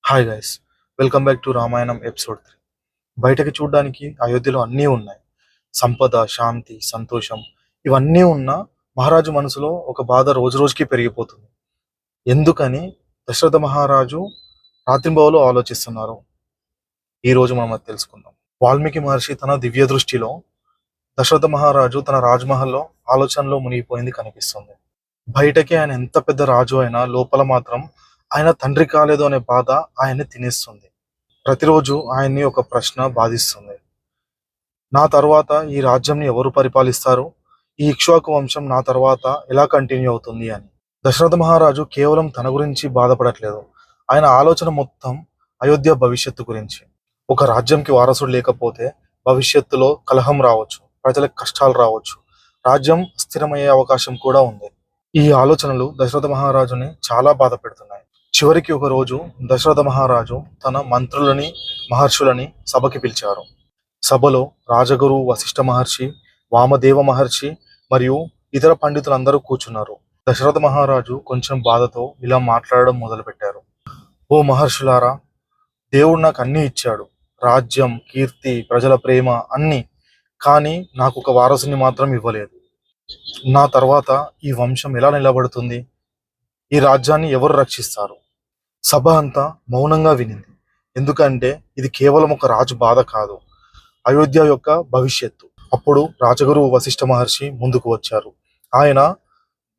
Hi guys, welcome back to Ramayanam episode 3. బయటకి చూడడానికి అయోధ్యలో అన్నీ ఉన్నాయి. సంపద, శాంతి, సంతోషం ఇవన్నీ ఉన్నా మహారాజు మనసులో ఒక బాధ రోజు రోజుకి పెరిగిపోతుంది. ఎందుకని దశరథ మహారాజు రాత్రింబవలు ఆలోచిస్తున్నారు. ఈ రోజు మనం అది తెలుసుకుందాం. వాల్మీకి మహర్షి తన దివ్య దృష్టిలో దశరథ మహారాజు తన రాజ్మహల్లో ఆలోచనలో మునిగిపోయింది కనిపిస్తుంది. బయటకి ఆయన ఎంత పెద్ద రాజు అయినా లోపల మాత్రం ఆయన తండ్రి కాలేదు అనే బాధ ఆయన్ని తినేస్తుంది. ప్రతిరోజు ఆయన్ని ఒక ప్రశ్న బాధిస్తుంది. నా తర్వాత ఈ రాజ్యంని ఎవరు పరిపాలిస్తారు? ఈ ఇక్ష్వాకు వంశం నా తర్వాత ఎలా కంటిన్యూ అవుతుంది అని. దశరథ మహారాజు కేవలం తన గురించి బాధపడట్లేదు. ఆయన ఆలోచన మొత్తం అయోధ్య భవిష్యత్తు గురించి. ఒక రాజ్యంకి వారసుడు లేకపోతే భవిష్యత్తులో కలహం రావచ్చు, ప్రజలకు కష్టాలు రావచ్చు, రాజ్యం స్థిరమయ్యే అవకాశం కూడా ఉంది. ఈ ఆలోచనలు దశరథ మహారాజుని చాలా బాధ పెడుతున్నాయి. చివరికి ఒక రోజు దశరథ మహారాజు తన మంత్రులని, మహర్షులని సభకి పిలిచారు. సభలో రాజగురు వశిష్ఠ మహర్షి, వామదేవ మహర్షి మరియు ఇతర పండితులందరూ కూర్చున్నారు. దశరథ మహారాజు కొంచెం బాధతో ఇలా మాట్లాడడం మొదలుపెట్టారు. ఓ మహర్షులారా, దేవుడు నాకు అన్నీ ఇచ్చాడు, రాజ్యం, కీర్తి, ప్రజల ప్రేమ అన్నీ. కానీ నాకు ఒక వారసుని మాత్రం ఇవ్వలేదు. నా తర్వాత ఈ వంశం ఎలా నిలబడుతుంది? ఈ రాజ్యాన్ని ఎవరు రక్షిస్తారు? సభ అంతా మౌనంగా వినింది. ఎందుకంటే ఇది కేవలం ఒక రాజు బాధ కాదు, అయోధ్య యొక్క భవిష్యత్తు. అప్పుడు రాజగురు వశిష్ఠ మహర్షి ముందుకు వచ్చారు. ఆయన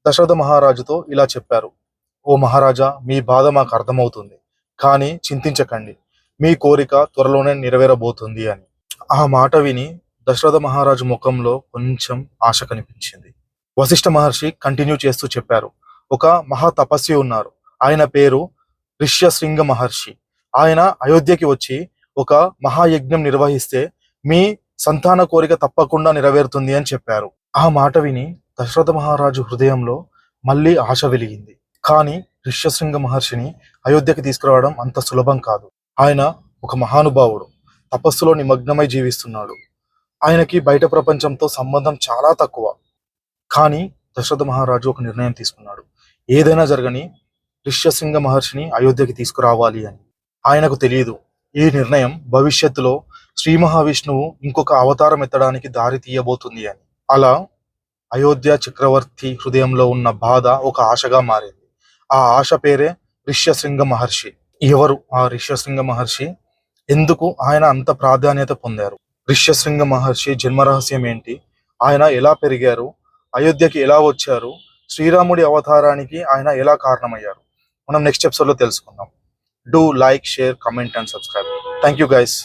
దశరథ మహారాజుతో ఇలా చెప్పారు. ఓ మహారాజా, మీ బాధ మాకు అర్థమవుతుంది, కానీ చింతించకండి, మీ కోరిక త్వరలోనే నెరవేరబోతుంది అని. ఆ మాట విని దశరథ మహారాజు ముఖంలో కొంచెం ఆశ కనిపించింది. వశిష్ఠ మహర్షి కంటిన్యూ చేస్తూ చెప్పారు. ఒక మహా తపస్వి ఉన్నారు, ఆయన పేరు ఋష్యశృంగ మహర్షి. ఆయన అయోధ్యకి వచ్చి ఒక మహాయజ్ఞం నిర్వహిస్తే మీ సంతాన కోరిక తప్పకుండా నెరవేరుతుంది అని చెప్పారు. ఆ మాట విని దశరథ మహారాజు హృదయంలో మళ్ళీ ఆశ వెలిగింది. కానీ ఋష్యశృంగ మహర్షిని అయోధ్యకి తీసుకురావడం అంత సులభం కాదు. ఆయన ఒక మహానుభావుడు, తపస్సులో నిమగ్నమై జీవిస్తున్నాడు. ఆయనకి బయట ప్రపంచంతో సంబంధం చాలా తక్కువ. కానీ దశరథ మహారాజు ఒక నిర్ణయం తీసుకున్నాడు. ఏదైనా జరగని ఋష్యశృంగ మహర్షిని అయోధ్యకి తీసుకురావాలి అని. ఆయనకు తెలియదు, ఈ నిర్ణయం భవిష్యత్తులో శ్రీ మహావిష్ణువు ఇంకొక అవతారం ఎత్తడానికి దారి తీయబోతుంది అని. అలా అయోధ్య చక్రవర్తి హృదయంలో ఉన్న బాధ ఒక ఆశగా మారింది. ఆ ఆశ పేరే ఋష్యశృంగ మహర్షి. ఎవరు ఆ ఋష్యశృంగ మహర్షి? ఎందుకు ఆయన అంత ప్రాధాన్యత పొందారు? ఋష్యశృంగ మహర్షి జన్మరహస్యం ఏంటి? ఆయన ఎలా పెరిగారు? అయోధ్యకి ఎలా వచ్చారు? శ్రీరాముడి అవతారానికి ఆయన ఎలా కారణమయ్యారు? మనం నెక్స్ట్ ఎపిసోడ్లో తెలుసుకుందాం. Do like, share, comment and subscribe. Thank you guys.